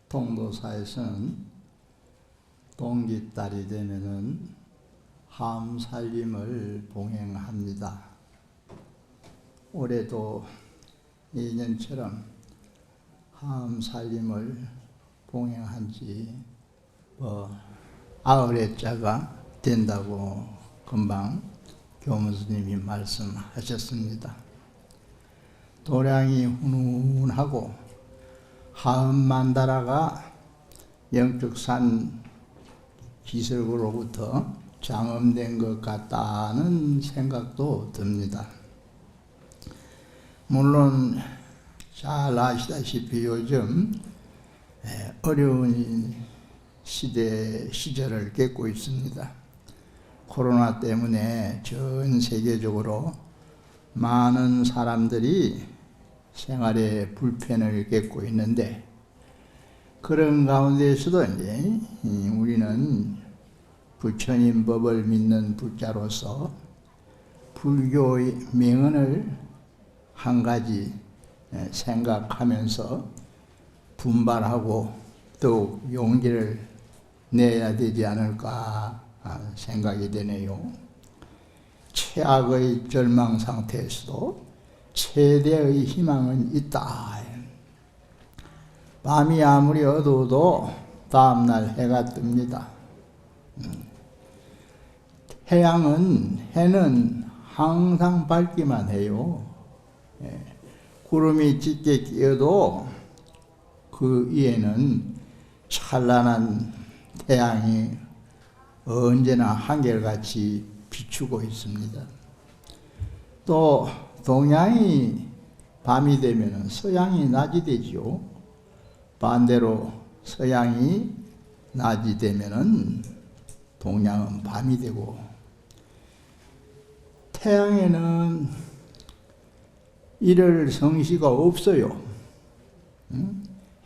통도사에서는 동기달이 되면은 함살림을 봉행합니다. 올해도 2년처럼 함살림을 봉행한 지 90회째가 된다고 금방 교무스님이 말씀하셨습니다. 도량이 훈훈하고 하음만다라가 영적산 기술로부터 장엄된 것 같다는 생각도 듭니다. 물론 잘 아시다시피 요즘 어려운 시절을 겪고 있습니다. 코로나 때문에 전 세계적으로 많은 사람들이 생활에 불편을 겪고 있는데, 그런 가운데에서도 이제 우리는 부처님 법을 믿는 부자로서 불교의 명언을 한 가지 생각하면서 분발하고 더욱 용기를 내야 되지 않을까 생각이 되네요. 최악의 절망 상태에서도 최대의 희망은 있다. 밤이 아무리 어두워도 다음날 해가 뜹니다. 해는 항상 밝기만 해요. 구름이 짙게 끼어도 그 위에는 찬란한 태양이 언제나 한결같이 비추고 있습니다. 또 동양이 밤이 되면 서양이 낮이 되지요. 반대로 서양이 낮이 되면 동양은 밤이 되고, 태양에는 이럴 성시가 없어요.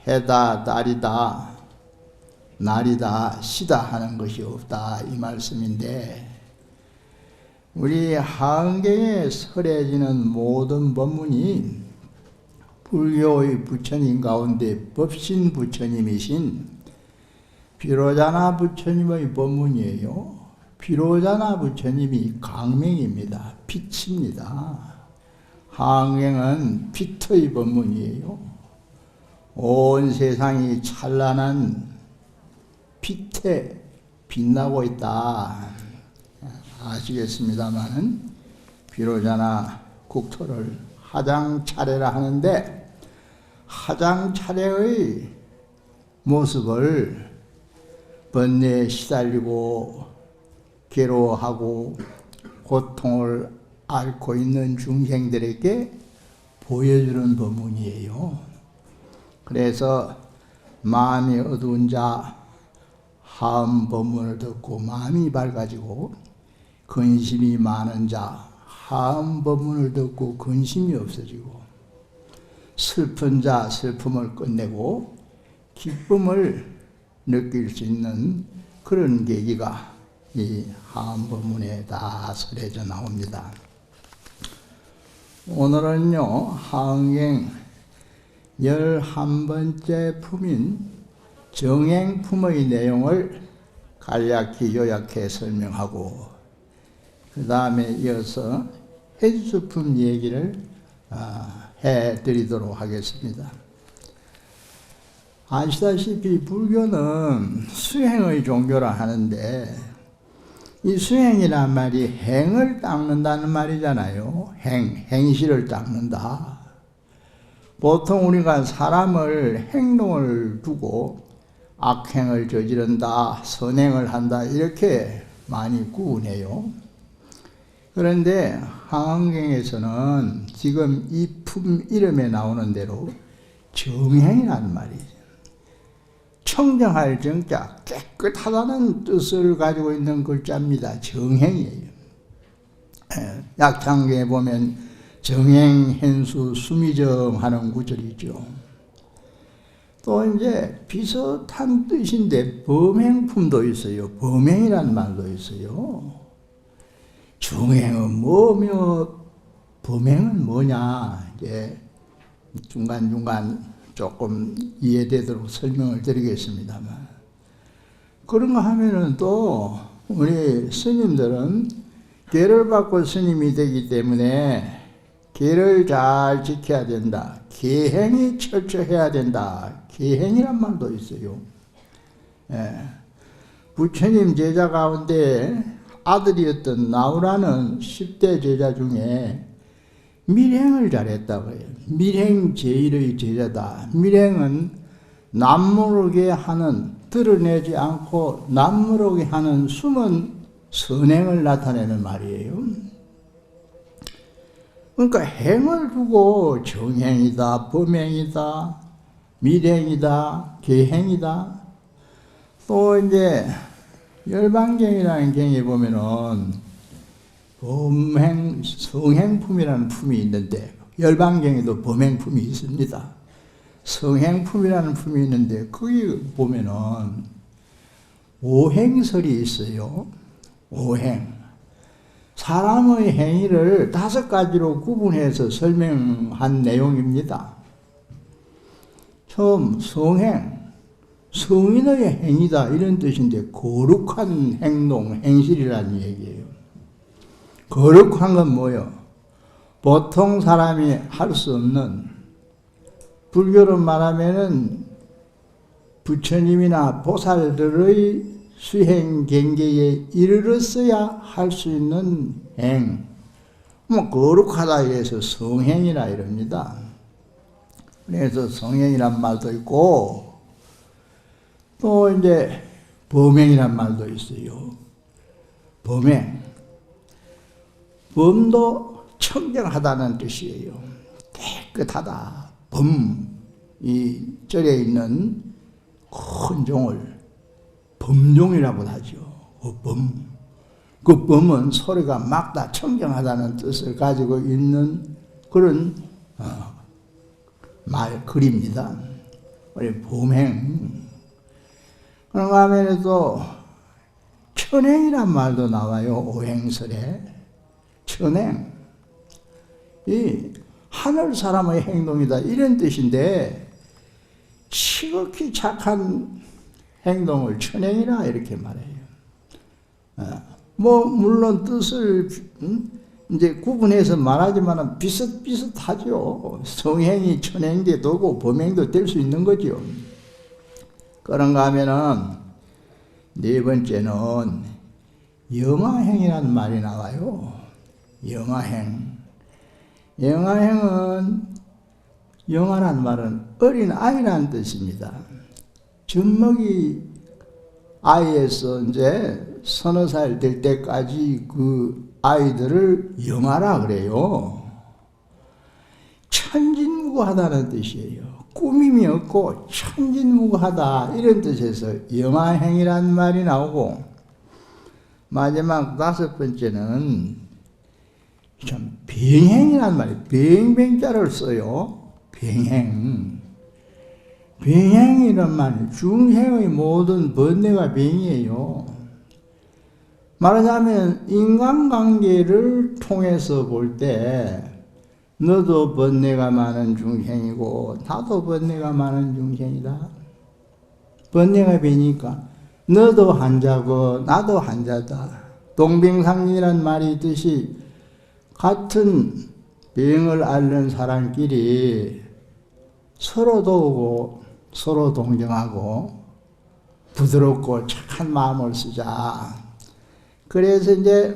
해다, 달이다, 날이다, 시다 하는 것이 없다, 이 말씀인데, 우리 하은경에 설해지는 모든 법문이 불교의 부처님 가운데 법신 부처님이신 비로자나 부처님의 법문이에요. 비로자나 부처님이 강명입니다. 빛입니다. 하은경은 빛의 법문이에요. 온 세상이 찬란한 빛에 빛나고 있다. 아시겠습니다만은 비로자나 국토를 화장 차례라 하는데, 화장 차례의 모습을 번뇌에 시달리고 괴로워하고 고통을 앓고 있는 중생들에게 보여주는 법문이에요. 그래서 마음이 어두운 자 하음 법문을 듣고 마음이 밝아지고, 근심이 많은 자 하음 법문을 듣고 근심이 없어지고, 슬픈 자 슬픔을 끝내고 기쁨을 느낄 수 있는 그런 계기가 이 하음 법문에 다 설해져 나옵니다. 오늘은요, 하은경 11번째 품인 정행품의 내용을 간략히 요약해 설명하고, 그 다음에 이어서 해주품 얘기를 해드리도록 하겠습니다. 아시다시피 불교는 수행의 종교라 하는데, 이 수행이란 말이 행을 닦는다는 말이잖아요. 행실을 닦는다. 보통 우리가 사람을 행동을 두고 악행을 저지른다, 선행을 한다, 이렇게 많이 구분해요. 그런데 하은경에서는 지금 이 품 이름에 나오는 대로 정행이라는 말이죠. 청정할 정자, 깨끗하다는 뜻을 가지고 있는 글자입니다. 정행이에요. 약창경에 보면 정행hen수 수미정 하는 구절이죠. 또 이제 비슷한 뜻인데 범행품도 있어요. 범행이라는 말도 있어요. 정행은 뭐며 범행은 뭐냐, 이제 중간중간 조금 이해되도록 설명을 드리겠습니다만, 그런 거 하면은 또 우리 스님들은 계를 받고 스님이 되기 때문에 계를 잘 지켜야 된다. 계행이 철저해야 된다. 계행이란 말도 있어요. 예. 부처님 제자 가운데 아들이었던 나우라는 10대 제자 중에 밀행을 잘했다고 해요. 밀행 제일의 제자다. 밀행은 남모르게 하는, 드러내지 않고 남모르게 하는 숨은 선행을 나타내는 말이에요. 그러니까 행을 두고 정행이다, 범행이다, 밀행이다, 계행이다. 또 이제 열반경이라는 경에 보면은 범행, 성행품이라는 품이 있는데, 열반경에도 범행품이 있습니다. 성행품이라는 품이 있는데 거기 보면은 오행설이 있어요. 오행. 사람의 행위를 5가지로 구분해서 설명한 내용입니다. 처음 성행, 성인의 행위다 이런 뜻인데 거룩한 행동, 행실이라는 얘기예요. 거룩한 건 뭐예요? 보통 사람이 할 수 없는, 불교로 말하면은 부처님이나 보살들의 수행 경계에 이르렀어야 할 수 있는 행, 뭐 거룩하다 해서 성행이라 이럽니다. 그래서 성행이란 말도 있고, 또 이제 범행이란 말도 있어요. 범행. 범도 청정하다는 뜻이에요. 깨끗하다. 범, 이 절에 있는 큰 종을 범종이라고 하죠. 그 범. 그 범은 소리가 맑다, 청정하다는 뜻을 가지고 있는 그런 글입니다. 우리 범행. 그런가 하면 또 천행이란 말도 나와요. 오행설에. 천행. 이 하늘 사람의 행동이다 이런 뜻인데 지극히 착한 행동을 천행이라 이렇게 말해요. 뭐 물론 뜻을 이제 구분해서 말하지만 비슷비슷하죠. 성행이 천행도 되고 범행도 될 수 있는 거죠. 그런가 하면은 네 번째는 영아행이라는 말이 나와요. 영아행. 영아행은, 영아란 말은 어린 아이라는 뜻입니다. 젖먹이 아이에서 이제 서너 살 될 때까지 그 아이들을 영아라 그래요. 천진무구하다는 뜻이에요. 꾸밈이 없고 천진무구하다 이런 뜻에서 영아행이라는 말이 나오고, 마지막 5번째는 참 병행이라는 말이에요. 병자를 써요. 병행. 병행이란 말은 중생의 모든 번뇌가 병이에요. 말하자면 인간관계를 통해서 볼 때 너도 번뇌가 많은 중생이고 나도 번뇌가 많은 중생이다. 번뇌가 병이니까 너도 환자고 나도 환자다. 동병상련이란 말이 있듯이 같은 병을 앓는 사람끼리 서로 도우고 서로 동정하고 부드럽고 착한 마음을 쓰자. 그래서 이제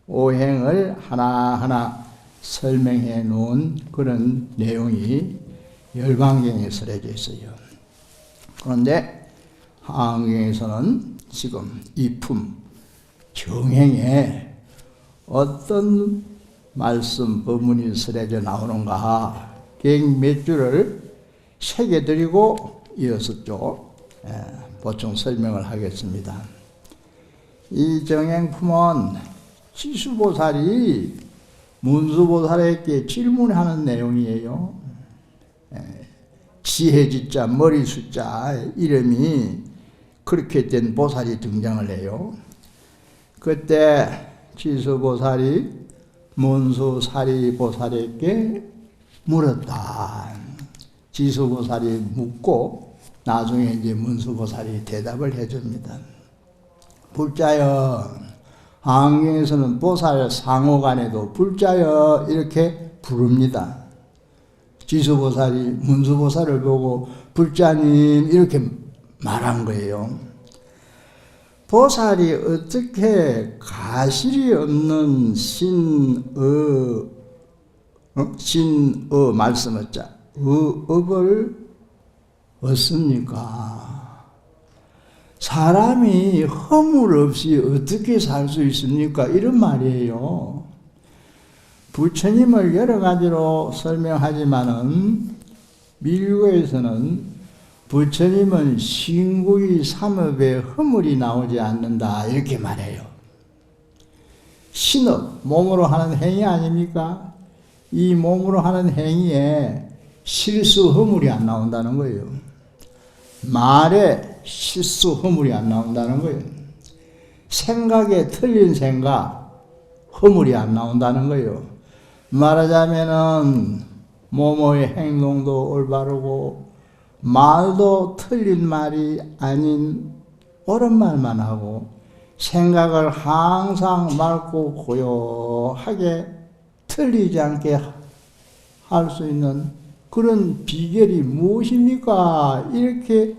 오행을 하나하나 설명해 놓은 그런 내용이 열반경에 설해져 있어요. 그런데 하안경에서는 지금 이 품 정행에 어떤 말씀 법문이 설해져 나오는가 경 몇 줄을 새겨드리고 이어서 쭉 보충 설명을 하겠습니다. 이 정행품은 지수보살이 문수보살에게 질문하는 내용이에요. 지혜지자 머리숫자 이름이 그렇게 된 보살이 등장을 해요. 그때 지수보살이 문수사리보살에게 물었다. 지수보살이 묻고 나중에 이제 문수보살이 대답을 해줍니다. 불자여, 한경에서는 보살 상호간에도 불자여 이렇게 부릅니다. 지수보살이 문수보살을 보고 불자님 이렇게 말한 거예요. 보살이 어떻게 가실이 없는 신의 말씀었자 업을 얻습니까? 사람이 허물 없이 어떻게 살 수 있습니까? 이런 말이에요. 부처님을 여러 가지로 설명하지만은 밀교에서는 부처님은 신구이 삼업에 허물이 나오지 않는다 이렇게 말해요. 신업, 몸으로 하는 행위 아닙니까? 이 몸으로 하는 행위에 실수 허물이 안 나온다는 거예요. 말에 실수 허물이 안 나온다는 거예요. 생각에 틀린 생각 허물이 안 나온다는 거예요. 말하자면은 몸의 행동도 올바르고 말도 틀린 말이 아닌 옳은 말만 하고 생각을 항상 맑고 고요하게 틀리지 않게 할 수 있는 그런 비결이 무엇입니까? 이렇게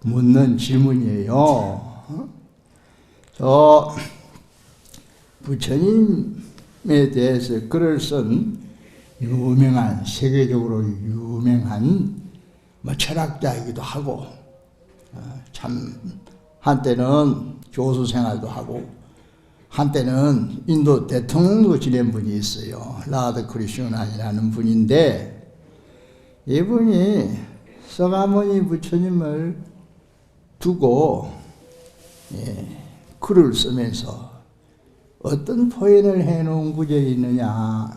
묻는 질문이에요. 저 부처님에 대해서 글을 쓴 유명한, 세계적으로 유명한 철학자이기도 하고, 참 한때는 교수 생활도 하고 한때는 인도 대통령도 지낸 분이 있어요. 라드 크리슈나이라는 분인데, 이분이 서가모니 부처님을 두고 글을 쓰면서 어떤 표현을 해놓은 구절이 있느냐.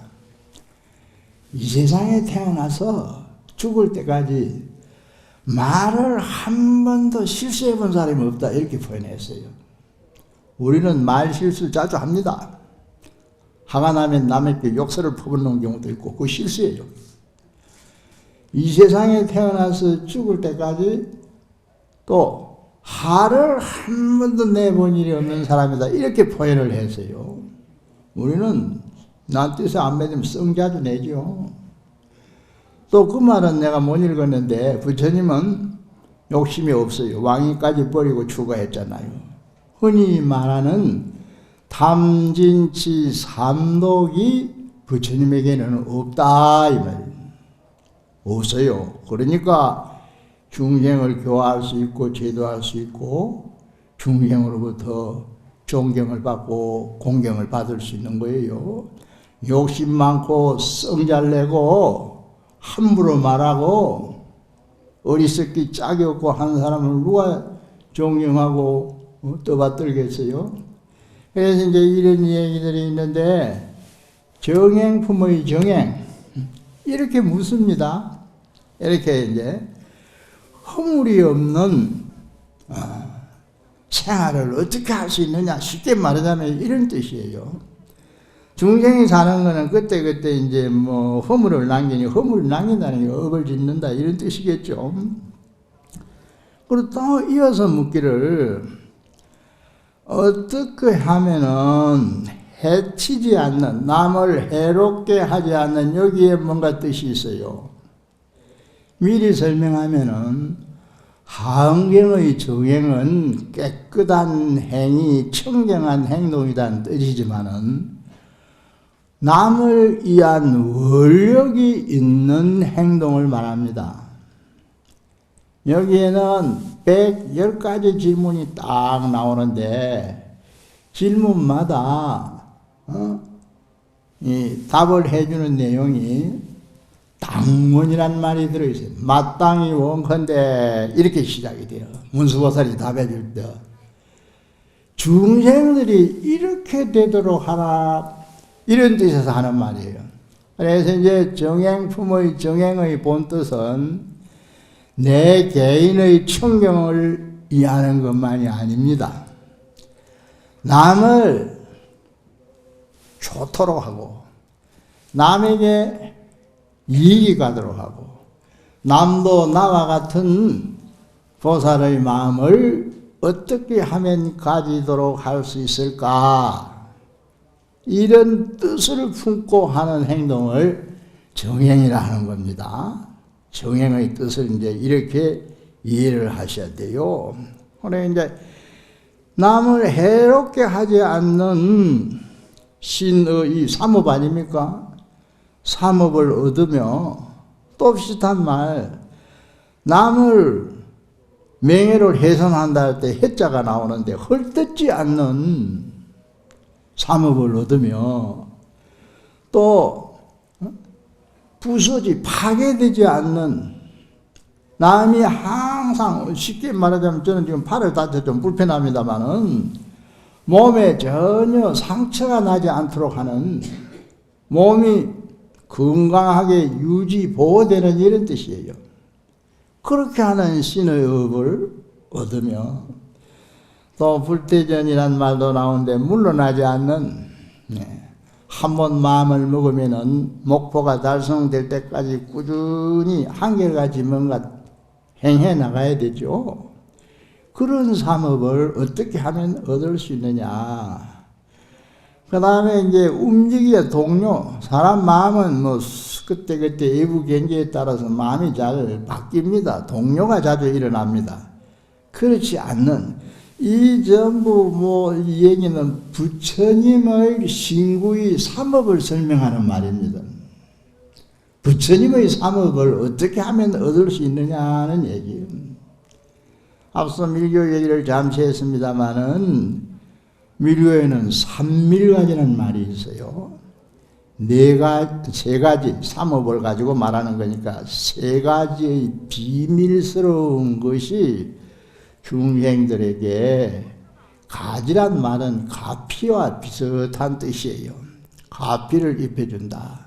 이 세상에 태어나서 죽을 때까지 말을 한 번도 실수해 본 사람이 없다 이렇게 표현했어요. 우리는 말 실수 자주 합니다. 화가 나면 남에게 욕설을 퍼붓는 경우도 있고 그거 실수예요. 이 세상에 태어나서 죽을 때까지 또 화를 한 번도 내본 일이 없는 사람이다 이렇게 표현을 했어요. 우리는 남 뜻에 안 맞으면 성자도 내죠. 또 그 말은 내가 못 읽었는데 부처님은 욕심이 없어요. 왕위까지 버리고 추가했잖아요. 흔히 말하는 탐진치 삼독이 부처님에게는 없다 이 말이에요. 없어요. 그러니까 중생을 교화할 수 있고 제도할 수 있고 중생으로부터 존경을 받고 공경을 받을 수 있는 거예요. 욕심 많고 성잘 내고 함부로 말하고 어리석기 짝이 없고 하는 사람을 누가 존경하고 떠받들겠어요? 그래서 이제 이런 얘기들이 있는데 정행품의 정행 이렇게 묻습니다. 이렇게 이제 허물이 없는 생활을 어떻게 할 수 있느냐 쉽게 말하자면 이런 뜻이에요. 중생이 사는 거는 그때그때 이제 뭐 허물을 남기니 허물을 남긴다는 게 업을 짓는다 이런 뜻이겠죠. 그리고 또 이어서 묻기를 어떻게 하면은 해치지 않는 남을 해롭게 하지 않는 여기에 뭔가 뜻이 있어요. 미리 설명하면은 한경의 정행은 깨끗한 행위, 청정한 행동이라는 뜻이지만은 남을 위한 원력이 있는 행동을 말합니다. 여기에는 110가지 질문이 딱 나오는데 질문마다 이 답을 해주는 내용이 당원이란 말이 들어있어요. 마땅히 원컨대 이렇게 시작이 돼요. 문수보살이 답해줄 때 중생들이 이렇게 되도록 하라 이런 뜻에서 하는 말이에요. 그래서 이제 정행품의 정행의 본뜻은 내 개인의 청경을 이해하는 것만이 아닙니다. 남을 좋도록 하고 남에게 이익이 가도록 하고 남도 나와 같은 보살의 마음을 어떻게 하면 가지도록 할 수 있을까? 이런 뜻을 품고 하는 행동을 정행이라 하는 겁니다. 정행의 뜻을 이제 이렇게 이해를 하셔야 돼요. 그래 이제 남을 해롭게 하지 않는 신의 삼업 아닙니까? 삼업을 얻으며 또 비슷한 말, 남을 명예를 훼손한다 할 때 해자가 나오는데 헐뜯지 않는 삼업을 얻으며 또 부서지 파괴되지 않는, 남이 항상 쉽게 말하자면 저는 지금 팔을 다쳐 좀 불편합니다만은 몸에 전혀 상처가 나지 않도록 하는, 몸이 건강하게 유지 보호되는 이런 뜻이에요. 그렇게 하는 신의 업을 얻으며 또 불태전이란 말도 나오는데 물러나지 않는, 한번 마음을 먹으면은 목표가 달성될 때까지 꾸준히 한결같이 뭔가 행해 나가야 되죠. 그런 삼업을 어떻게 하면 얻을 수 있느냐. 그 다음에 이제 움직이야 동료. 사람 마음은 뭐 그때 애부견지에 따라서 마음이 잘 바뀝니다. 동료가 자주 일어납니다. 그렇지 않는, 이 전부 이 얘기는 부처님의 신구의 삼업을 설명하는 말입니다. 부처님의 삼업을 어떻게 하면 얻을 수 있느냐는 얘기예요. 앞서 밀교 얘기를 잠시 했습니다마는 밀교에는 삼밀가지라는 말이 있어요. 세 가지 삼업을 가지고 말하는 거니까 세 가지의 비밀스러운 것이 중생들에게, 가지란 말은 가피와 비슷한 뜻이에요. 가피를 입혀준다.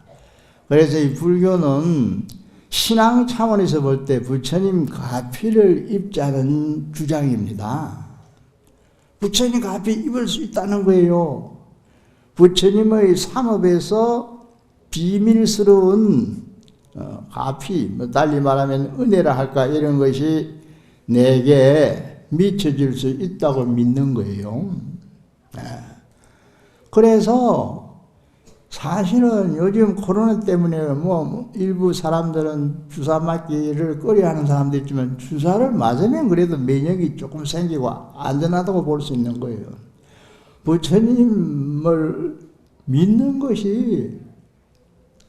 그래서 이 불교는 신앙 차원에서 볼 때 부처님 가피를 입자는 주장입니다. 부처님 가피 입을 수 있다는 거예요. 부처님의 삼업에서 비밀스러운 가피, 달리 말하면 은혜라 할까, 이런 것이 내게 미쳐질 수 있다고 믿는 거예요. 그래서 사실은 요즘 코로나 때문에 일부 사람들은 주사 맞기를 꺼려하는 사람도 있지만 주사를 맞으면 그래도 면역이 조금 생기고 안전하다고 볼 수 있는 거예요. 부처님을 믿는 것이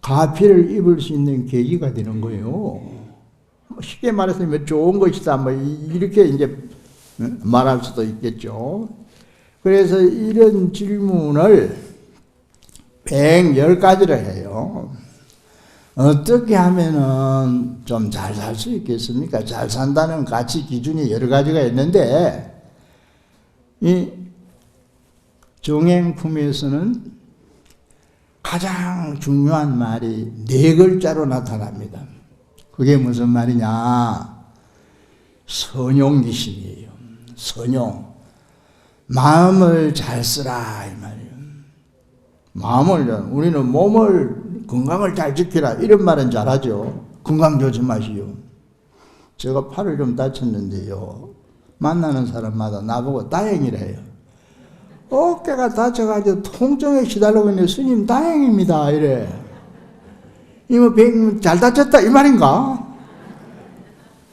가피를 입을 수 있는 계기가 되는 거예요. 쉽게 말해서 좋은 것이다, 이렇게 이제 말할 수도 있겠죠. 그래서 이런 질문을 110가지를 해요. 어떻게 하면은 좀 잘 살 수 있겠습니까? 잘 산다는 가치 기준이 여러 가지가 있는데, 이 정행품에서는 가장 중요한 말이 4글자로 나타납니다. 그게 무슨 말이냐? 선용기심이에요. 선용. 마음을 잘 쓰라, 이 말이에요. 우리는 몸을, 건강을 잘 지키라, 이런 말은 잘하죠. 건강 조심하시오. 제가 팔을 좀 다쳤는데요, 만나는 사람마다 나보고 다행이래요. 어깨가 다쳐가지고 통증에 시달리고 있는데 스님 다행입니다, 이래. 이거 잘 다쳤다, 이 말인가?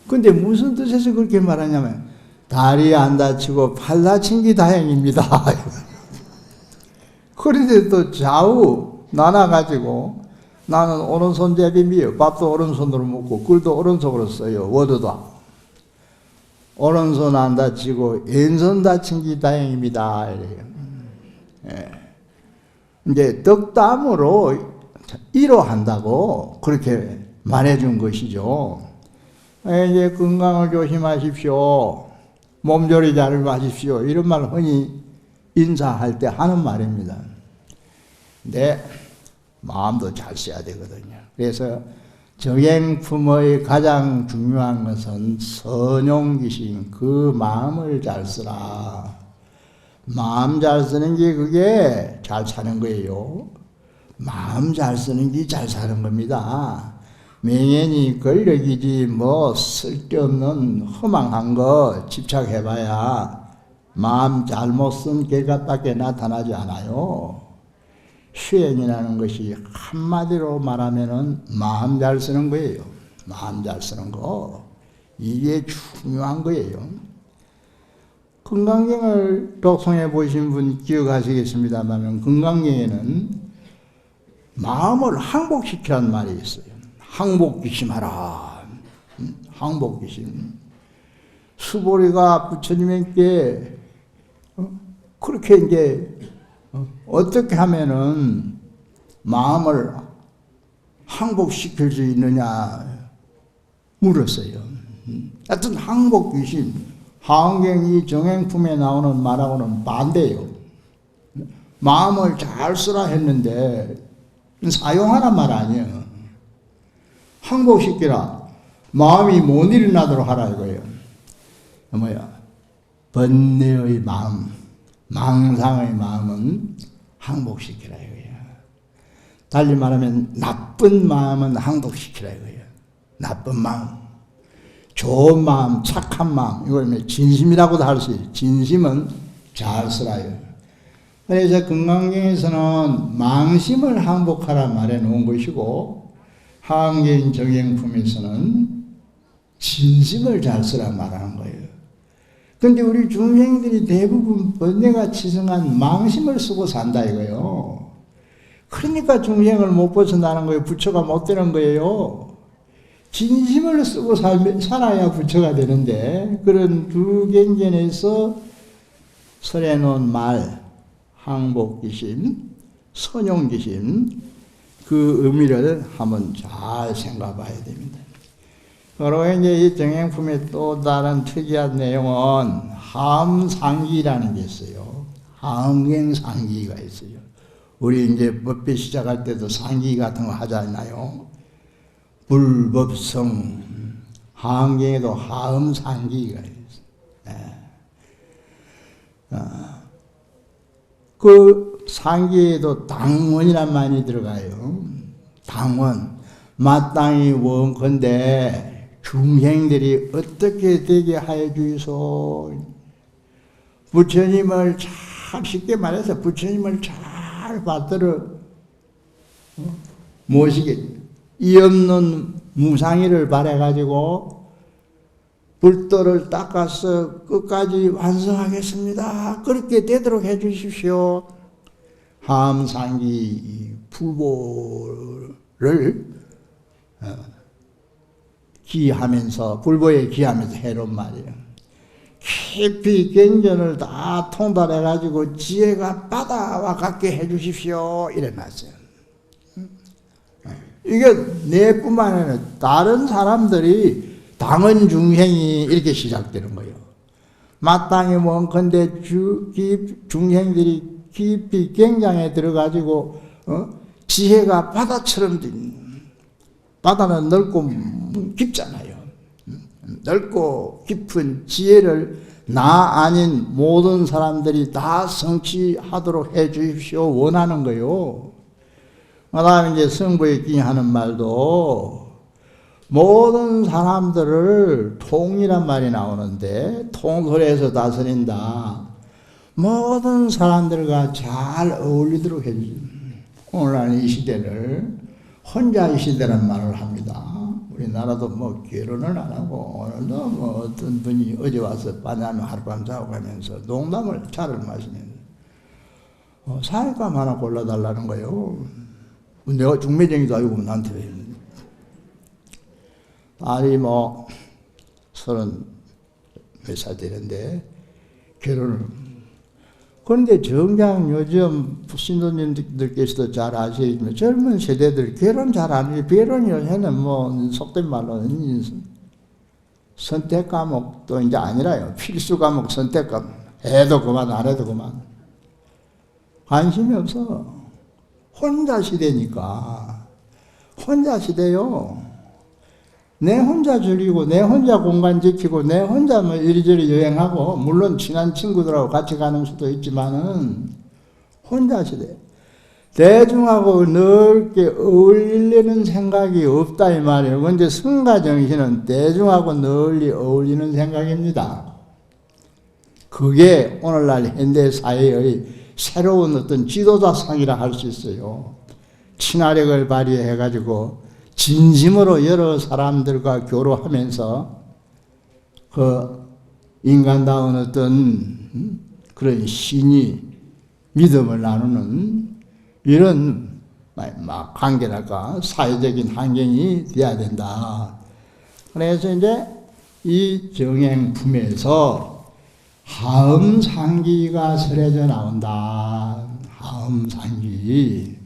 근데 무슨 뜻에서 그렇게 말하냐면, 다리 안 다치고 팔 다친 게 다행입니다. 그런데 또 좌우 나눠가지고, 나는 오른손잡이미요. 밥도 오른손으로 먹고 글도 오른손으로 써요. 워드도. 오른손 안 다치고 왼손 다친 게 다행입니다, 이래요. 이제 덕담으로 위로한다고 그렇게 말해준 것이죠. 이제 건강을 조심하십시오. 몸조리 잘 마십시오. 이런 말 흔히 인사할 때 하는 말입니다. 근데 마음도 잘 써야 되거든요. 그래서 정행품의 가장 중요한 것은 선용기심, 그 마음을 잘 쓰라. 마음 잘 쓰는 게 그게 잘 사는 거예요. 마음 잘 쓰는 게 잘 사는 겁니다. 명예니 권력이지 뭐 쓸데없는 허망한 거 집착해봐야 마음 잘못 쓴 결과밖에 나타나지 않아요. 수행이라는 것이 한마디로 말하면은 마음 잘 쓰는 거예요. 마음 잘 쓰는 거. 이게 중요한 거예요. 금강경을 독송해 보신 분 기억하시겠습니다만 금강경에는 마음을 항복시키라는 말이 있어요. 항복기심하라. 항복기심. 수보리가 부처님께 그렇게 이제 어떻게 하면은 마음을 항복시킬 수 있느냐 물었어요. 하여튼 항복기심, 하은경이 정행품에 나오는 말하고는 반대예요. 마음을 잘 쓰라 했는데 사용하란 말 아니에요. 항복시키라. 마음이 못 일어나도록 하라 이거예요. 뭐야? 번뇌의 마음, 망상의 마음은 항복시키라 이거예요. 달리 말하면 나쁜 마음은 항복시키라 이거예요. 나쁜 마음, 좋은 마음, 착한 마음, 이걸 진심이라고도 할 수 있어요. 진심은 잘 쓰라요. 그래서 금강경에서는 망심을 항복하라 말해 놓은 것이고 하은경 정행품에서는 진심을 잘 쓰라 말하는 거예요. 그런데 우리 중생들이 대부분 번뇌가 치성한 망심을 쓰고 산다 이거예요. 그러니까 중생을 못 벗어나는 거예요. 부처가 못 되는 거예요. 진심을 쓰고 살아야 부처가 되는데 그런 두 경전에서 설해 놓은 말 항복기심, 선용기심 그 의미를 한번 잘 생각해봐야 됩니다. 그리고 이제 이 정행품의 또 다른 특이한 내용은 하음상기라는 게 있어요. 하음경상기가 있어요. 우리 이제 법회 시작할 때도 상기 같은 거 하잖아요. 불법성, 하음경에도 하음상기가 있어요. 그 상기에도 당원이란 말이 들어가요. 당원. 마땅히 원컨대 중생들이 어떻게 되게 하여 주이소. 부처님을 잘, 쉽게 말해서 부처님을 잘 받들어 모시게, 이 없는 무상의를 바래가지고 불도를 닦아서 끝까지 완성하겠습니다. 그렇게 되도록 해 주십시오. 하암상기 불보를 기하면서, 불보에 기하면서 해놓은 말이에요. 깊이 경전을 다 통달해가지고 지혜가 바다와 같게 해 주십시오. 이래 놨어요. 이게 내뿐만 아니라 다른 사람들이 당은 중생이 이렇게 시작되는 거예요. 마땅히 원컨대 중생들이 깊이 경장에 들어가지고 지혜가 바다처럼, 바다는 넓고 깊잖아요. 넓고 깊은 지혜를 나 아닌 모든 사람들이 다 성취하도록 해 주십시오. 원하는 거요. 그 다음에 이제 성부에 기하는 말도 모든 사람들을 통이란 말이 나오는데 통솔해서 다스린다. 모든 사람들과 잘 어울리도록 해주죠. 오늘날 이 시대를 혼자의 시대란 말을 합니다. 우리나라도 뭐 결혼을 안 하고 오늘도 뭐 어떤 분이 어제 와서 바나나 하룻밤 자고 가면서 농담을 차를 마시면서 사회감 하나 골라달라는 거예요. 내가 중매쟁이도 아니고 나한테 왜. 딸이 뭐 30 몇 살 되는데 결혼을. 그런데 정작 요즘 신도님들께서도 잘 아시겠지만 젊은 세대들 결혼 잘 안 해요. 결혼 요새는 뭐 속된 말로 선택 과목도 이제 아니라요. 필수 과목 선택 과목. 해도 그만 안 해도 그만. 관심이 없어. 혼자 시대니까. 혼자 시대요. 내 혼자 즐기고 내 혼자 공간 지키고 내 혼자 뭐 이리저리 여행하고, 물론 친한 친구들하고 같이 가는 수도 있지만은 혼자 시대. 대중하고 넓게 어울리려는 생각이 없다 이 말이에요. 근데 성가정신은 대중하고 널리 어울리는 생각입니다. 그게 오늘날 현대 사회의 새로운 어떤 지도자상이라 할 수 있어요. 친화력을 발휘해가지고 진심으로 여러 사람들과 교류하면서 그 인간다운 어떤 그런 신이 믿음을 나누는 이런 관계랄까 사회적인 환경이 돼야 된다. 그래서 이제 이 정행품에서 하음상기가 설해져 나온다. 하음상기.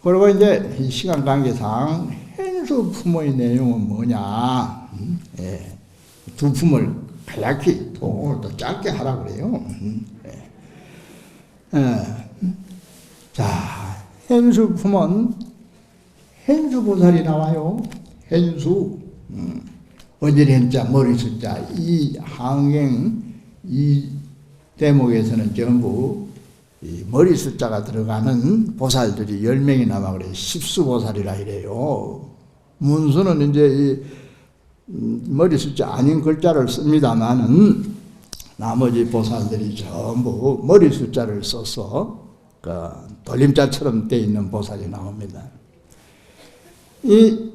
그리고 이제 이 시간 관계상 현수품의 내용은 뭐냐? 두 품을 간략히 오늘도 짧게 하라 그래요. 자, 현수품은 현수보살이 나와요. 현수. 어질현자 머리 숫자 이 항행 이 대목에서는 전부 이 머리 숫자가 들어가는 보살들이 10명이 남아 그래요. 십수보살이라 이래요. 문수는 이제 이 머리 숫자 아닌 글자를 씁니다만은 나머지 보살들이 전부 머리 숫자를 써서 그 돌림자처럼 되어 있는 보살이 나옵니다. 이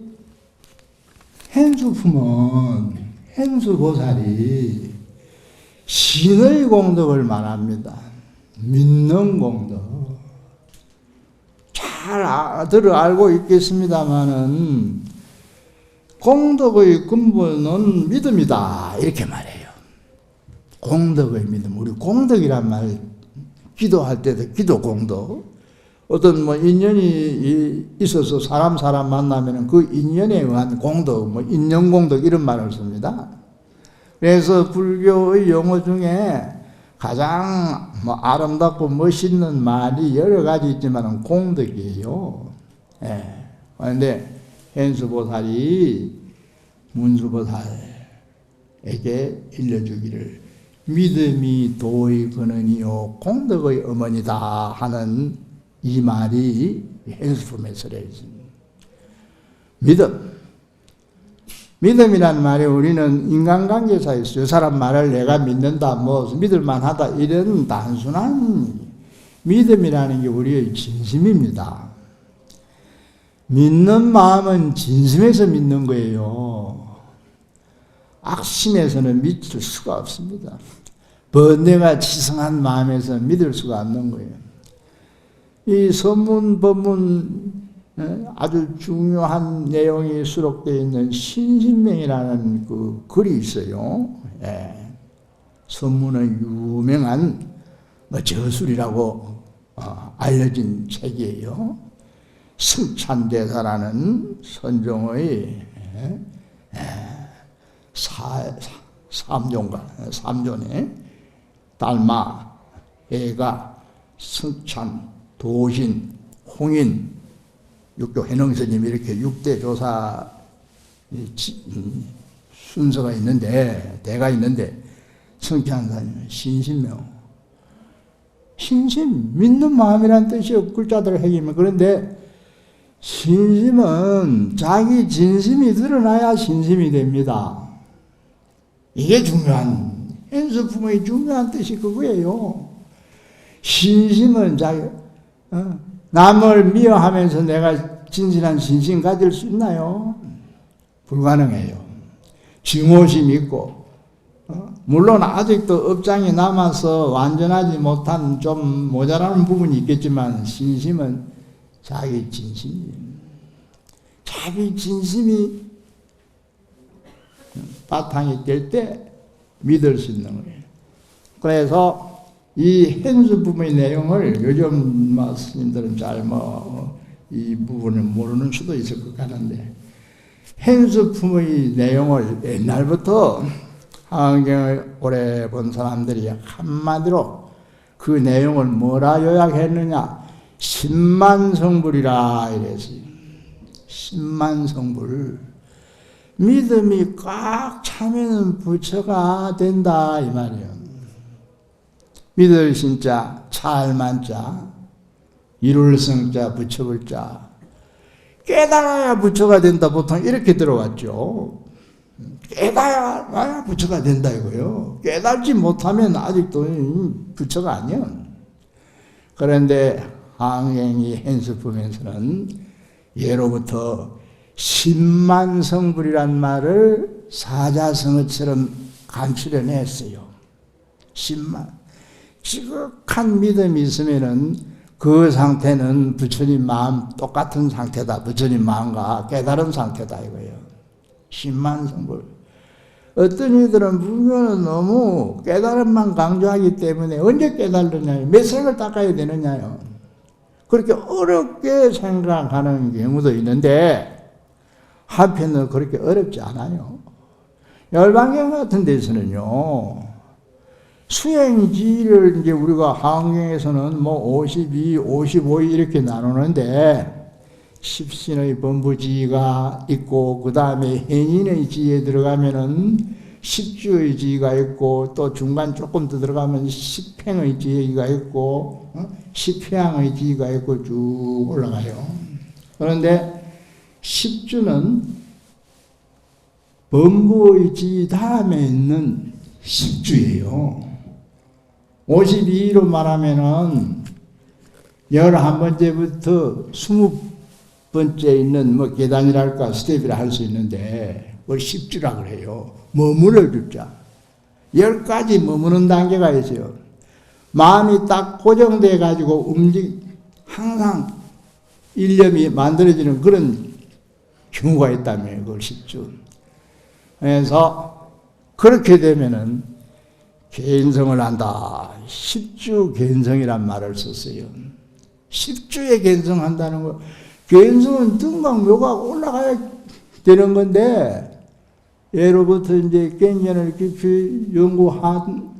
현수품은 현수보살이 신의 공덕을 말합니다. 믿는 공덕. 잘 알고 있겠습니다마는 공덕의 근본은 믿음이다 이렇게 말해요. 공덕의 믿음. 우리 공덕이란 말 기도할 때도 기도 공덕. 어떤 뭐 인연이 있어서 사람 만나면 그 인연에 의한 공덕, 뭐 인연 공덕 이런 말을 씁니다. 그래서 불교의 용어 중에 가장 뭐 아름답고 멋있는 말이 여러 가지 있지만 공덕이에요. 그런데 현수보살이 문수보살에게 일러주기를 믿음이 도의 근원이요 공덕의 어머니다 하는 이 말이 현수품에 설해 있습니다. 믿음이란 말이 우리는 인간관계에서 저 사람 말을 내가 믿는다, 뭐 믿을만하다 이런 단순한 믿음이라는 게 우리의 진심입니다. 믿는 마음은 진심에서 믿는 거예요. 악심에서는 믿을 수가 없습니다. 번뇌가 지성한 마음에서 믿을 수가 없는 거예요. 이 선문, 법문 아주 중요한 내용이 수록되어 있는 신신명이라는 그 글이 있어요. 선문의 유명한 저술이라고 알려진 책이에요. 승찬대사라는 선종의 삼존의 달마, 애가, 승찬, 도신, 홍인, 육교 해능스님 이렇게 6대 조사 순서가 있는데 대가 있는데 승찬사님 신신명 신심 믿는 마음이란 뜻이요 글자들 핵이면 그런데 신심은 자기 진심이 드러나야 신심이 됩니다. 이게 중요한 현수품의 중요한 뜻이 그거예요. 신심은 자기 남을 미워하면서 내가 진실한 신심 가질 수 있나요? 불가능해요. 증오심 있고 물론 아직도 업장이 남아서 완전하지 못한 좀 모자라는 부분이 있겠지만 신심은 자기 진심이 바탕이 될 때 믿을 수 있는 거예요. 그래서 이 현수품의 내용을 요즘 스님들은 잘 이 부분을 모르는 수도 있을 것 같은데 현수품의 내용을 옛날부터 한경을 오래 본 사람들이 한마디로 그 내용을 뭐라 요약했느냐 10만성불이라 이랬어요. 10만성불 믿음이 꽉 차면 부처가 된다 이 말이에요. 믿을 신자, 찰만자, 이룰 성자 부처볼 자. 깨달아야 부처가 된다. 보통 이렇게 들어왔죠. 깨달아야 부처가 된다 이거요. 깨달지 못하면 아직도 부처가 아니야. 그런데 항행이 행습품에서는 예로부터 10만 성불이란 말을 사자성어처럼 감추려냈어요. 10만. 지극한 믿음이 있으면은 그 상태는 부처님 마음 똑같은 상태다. 부처님 마음과 깨달은 상태다 이거예요. 10만 성불. 어떤 이들은 불교는 너무 깨달음만 강조하기 때문에 언제 깨달느냐요? 몇 생을 닦아야 되느냐요? 그렇게 어렵게 생각하는 경우도 있는데 한편은 그렇게 어렵지 않아요. 열반경 같은 데서는요, 수행지를 이제 우리가 항경에서는 뭐 52, 55 이렇게 나누는데, 십신의 범부지가 있고, 그 다음에 행인의 지에 들어가면은 십주의 지가 있고, 또 중간 조금 더 들어가면 십행의 지가 있고, 십회양의 지가 있고 쭉 올라가요. 그런데 십주는 범부의 지 다음에 있는 십주예요. 52로 말하면은 11번째부터 20번째 있는 뭐 계단이랄까 스텝이라 할 수 있는데 그걸 십주라 그래요. 머무를 주자. 10가지 머무는 단계가 있어요. 마음이 딱 고정돼 가지고 항상 일념이 만들어지는 그런 경우가 있다며 그걸 십주. 그래서 그렇게 되면은 개인성을 한다. 십주 개인성이란 말을 썼어요. 십주에 개인성한다는 거. 개인성은 등각 묘각 올라가야 되는 건데 예로부터 이제 갱년을 깊이 연구한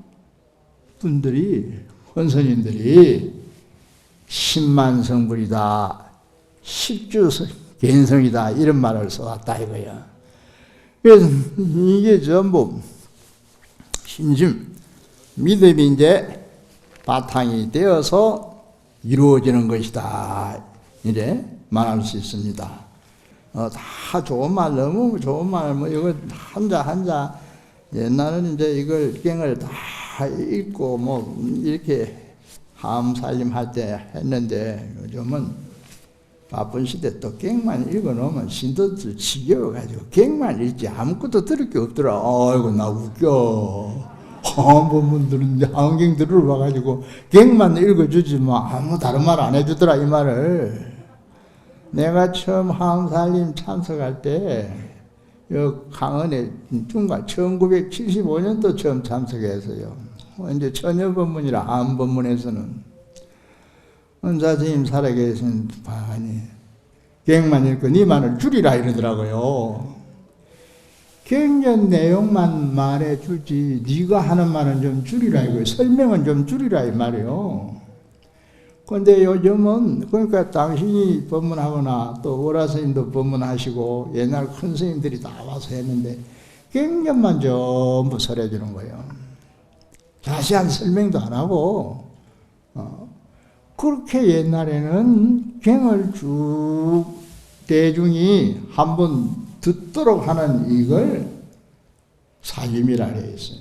분들이 헌선인들이 10만 성불이다. 십주 개인성이다. 이런 말을 써왔다 이거야. 그래서 이게 전부 신심, 믿음이 이제 바탕이 되어서 이루어지는 것이다. 이래 말할 수 있습니다. 다 좋은 말, 너무 좋은 말, 뭐 이거 한자 옛날에는 이제 이걸 갱을 다 읽고 뭐 이렇게 함살림 할 때 했는데 요즘은 바쁜 시대 또 갱만 읽어놓으면 신도들 지겨워가지고 갱만 읽지 아무것도 들을 게 없더라. 아이고 나 웃겨. 한번문 들었는데 한경 들어와가지고 갱만 읽어주지 뭐 아무 다른 말 안 해주더라 이 말을. 내가 처음 함살림 참석할 때 요 강원에 중간 1975년도 처음 참석했어요. 이제 처녀법문이라 암법문에서는 은사 스님 살아계신 방안이 갱만 읽고 네 말을 줄이라 이러더라고요. 갱년 내용만 말해주지 네가 하는 말은 좀 줄이라 이거예요. 설명은 좀 줄이라 이 말이에요. 그런데 요즘은 그러니까 당신이 법문하거나 또 오라 스님도 법문하시고 옛날 큰 스님들이 다 와서 했는데 갱년만 전부 설해주는 거예요. 자세한 설명도 안 하고 그렇게 옛날에는 갱을 쭉 대중이 한번 듣도록 하는 이걸 살림이라 했어요.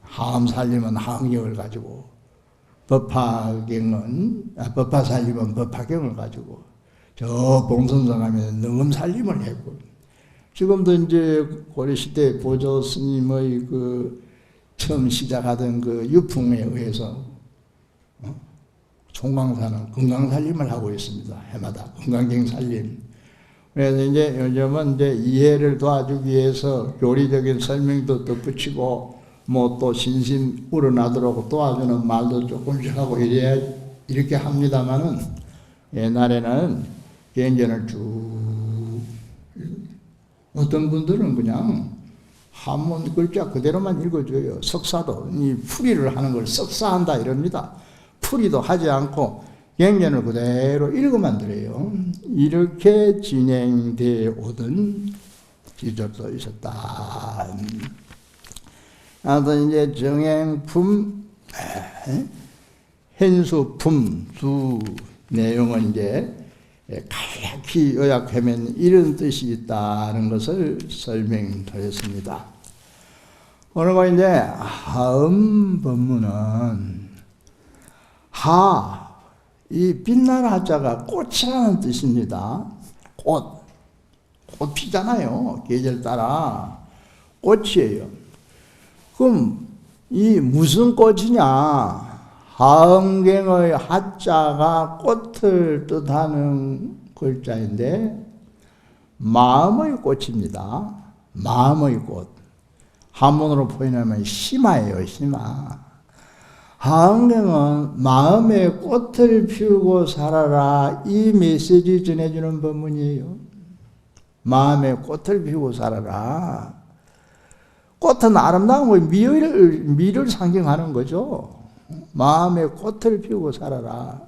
함살림은 항경을 가지고 법화살림은 법화경을 가지고 저 봉선성 하면 능음살림을 했고 지금도 이제 고려시대 보조 스님의 그 처음 시작하던 그 유풍에 의해서 총광사는 건강살림을 하고 있습니다. 해마다 건강경살림. 그래서 이제 요즘은 이제 이해를 도와주기 위해서 교리적인 설명도 덧붙이고 뭐 또 신심 우러나도록 도와주는 말도 조금씩 하고 이렇게 합니다만은 옛날에는 경전을 쭉 어떤 분들은 그냥 한문 글자 그대로만 읽어줘요. 석사도 이 풀이를 하는 걸 석사한다 이럽니다. 풀이도 하지 않고 경전을 그대로 읽어만 들어요. 이렇게 진행되어 오던 시절도 있었다. 아무튼 이제 정행품, 현수품 두 내용은 이제 간략히 요약하면 이런 뜻이 있다는 것을 설명드렸습니다. 그리고 이제 다음 본문은 이 빛나는 하자가 꽃이라는 뜻입니다. 꽃 피잖아요. 계절 따라 꽃이에요. 그럼 이 무슨 꽃이냐? 하음경의 하자가 꽃을 뜻하는 글자인데 마음의 꽃입니다. 마음의 꽃. 한문으로 표현하면 심화예요. 심화. 하음경은 마음의 꽃을 피우고 살아라, 이 메시지 전해주는 본문이에요. 마음의 꽃을 피우고 살아라. 꽃은 아름다운 거, 미를 상징하는 거죠. 마음의 꽃을 피우고 살아라.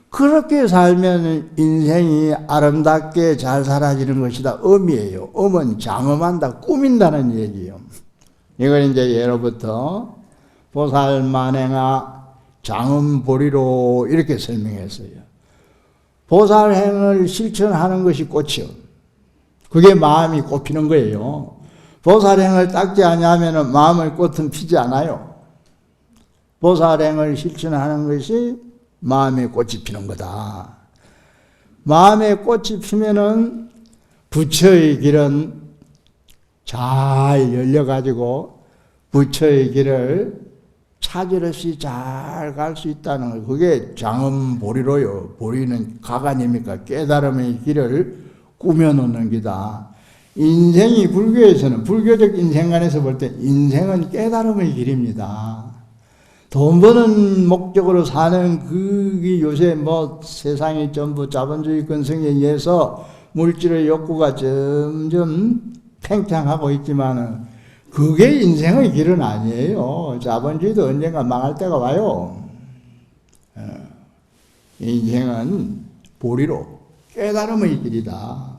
그렇게 살면 인생이 아름답게 잘 살아지는 것이다. 음이에요. 음은 장엄한다, 꾸민다는 얘기예요. 이걸 이제 예로부터 보살만행아 장엄보리로 이렇게 설명했어요. 보살행을 실천하는 것이 꽃이요. 그게 마음이 꽃피는 거예요. 보살행을 닦지 않으면 마음의 꽃은 피지 않아요. 보살행을 실천하는 것이 마음의 꽃이 피는 거다. 마음의 꽃이 피면은 부처의 길은 잘 열려가지고 부처의 길을 차질 없이 잘 갈 수 있다는 거. 그게 장엄보리로요. 보리는 가관입니까? 깨달음의 길을 꾸며놓는 기다. 인생이 불교에서는, 불교적 인생관에서 볼 때 인생은 깨달음의 길입니다. 돈 버는 목적으로 사는 그게 요새 세상이 전부 자본주의 근성에 의해서 물질의 욕구가 점점 팽창하고 있지만은 그게 인생의 길은 아니에요. 자본주의도 언젠가 망할 때가 와요. 인생은 보리로 깨달음의 길이다.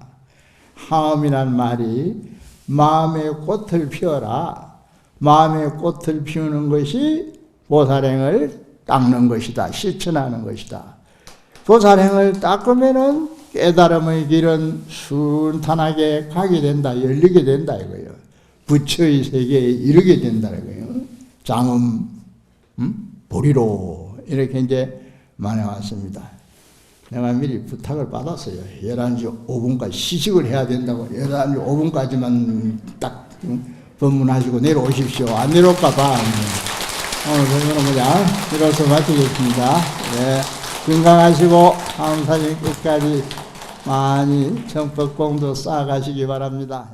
하음이란 말이 마음의 꽃을 피워라. 마음의 꽃을 피우는 것이 보살행을 닦는 것이다. 실천하는 것이다. 보살행을 닦으면은 깨달음의 길은 순탄하게 가게 된다. 열리게 된다 이거예요. 부처의 세계에 이르게 된다는 거예요. 장엄, 보리로 이렇게 이제 말해왔습니다. 내가 미리 부탁을 받았어요. 11시 5분까지 시식을 해야 된다고. 11시 5분까지만 딱 법문하시고 내려오십시오. 안 내려올까봐. 오늘 법문은 그냥 이로써 마치겠습니다. 네. 건강하시고 다음 사진 끝까지 많이 정법공도 쌓아가시기 바랍니다.